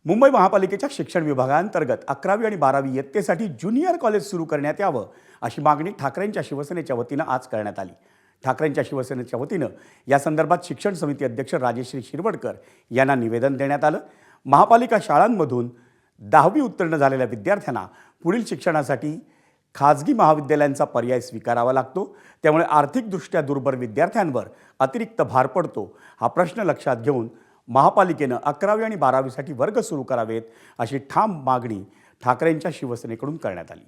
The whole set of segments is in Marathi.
मुंबई महापालिकेच्या शिक्षण विभागांतर्गत 11वी आणि 12वी इयत्तेसाठी ज्युनियर कॉलेज सुरू करण्यात यावं अशी मागणी ठाकरेंच्या शिवसेनेच्या वतीनं आज करण्यात आली। ठाकरेंच्या शिवसेनेच्या वतीनं या संदर्भात शिक्षण समिती अध्यक्ष राजेश्री शिरवडकर यांना निवेदन देण्यात आलं। महापालिका शाळांमधून 10वी उत्तीर्ण झालेल्या विद्यार्थ्यांना पुढील शिक्षणासाठी खाजगी महाविद्यालयांचा पर्याय स्वीकारावा लागतो, त्यामुळे आर्थिकदृष्ट्या दुर्बल विद्यार्थ्यांवर अतिरिक्त भार पडतो। हा प्रश्न लक्षात घेऊन महापालिकेनं 11वी आणि 12वीसाठी वर्ग सुरू करावेत अशी ठाम मागणी ठाकरेंच्या शिवसेनेकडून करण्यात आली।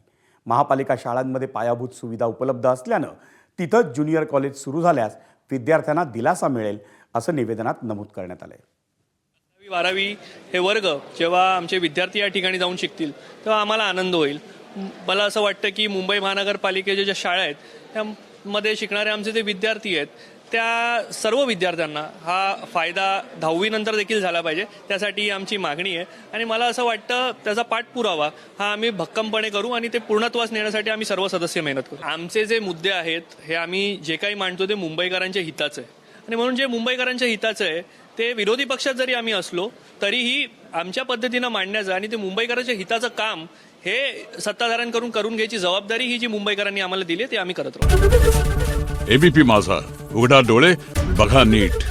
महापालिका शाळांमध्ये पायाभूत सुविधा उपलब्ध असल्यानं तिथं ज्युनियर कॉलेज सुरू झाल्यास विद्यार्थ्यांना दिलासा मिळेल असं निवेदनात नमूद करण्यात आलंय। 12वी हे वर्ग जेव्हा आमचे विद्यार्थी या ठिकाणी जाऊन शिकतील तेव्हा आम्हाला आनंद होईल। मला असं वाटतं की मुंबई महानगरपालिकेच्या ज्या शाळा आहेत त्यामध्ये शिकणारे आमचे जे विद्यार्थी आहेत त्या सर्व विद्यार्थ्यांना हा फायदा 10वी नंतर देखील झाला पाहिजे, त्यासाठी आमची मागणी आहे। आणि मला असं वाटतं त्याचा पाठपुरावा हा आम्ही भक्कमपणे करू आणि ते पूर्णत्वास नेण्यासाठी आम्ही सर्व सदस्य मेहनत करू। आमचे जे मुद्दे आहेत हे आम्ही जे काही मांडतो ते मुंबईकरांच्या हिताचं आहे, आणि म्हणून जे मुंबईकरांच्या हिताचं आहे ते विरोधी पक्षात जरी आम्ही असलो तरीही आमच्या पद्धतीनं मांडण्याचं आणि ते मुंबईकरांच्या हिताचं काम हे सत्ताधाऱ्यांकडून करून घ्यायची जबाबदारी ही जी मुंबईकरांनी आम्हाला दिली ते आम्ही करत राहू। एबीपी माझा, उघडा डोळे बघा नीट।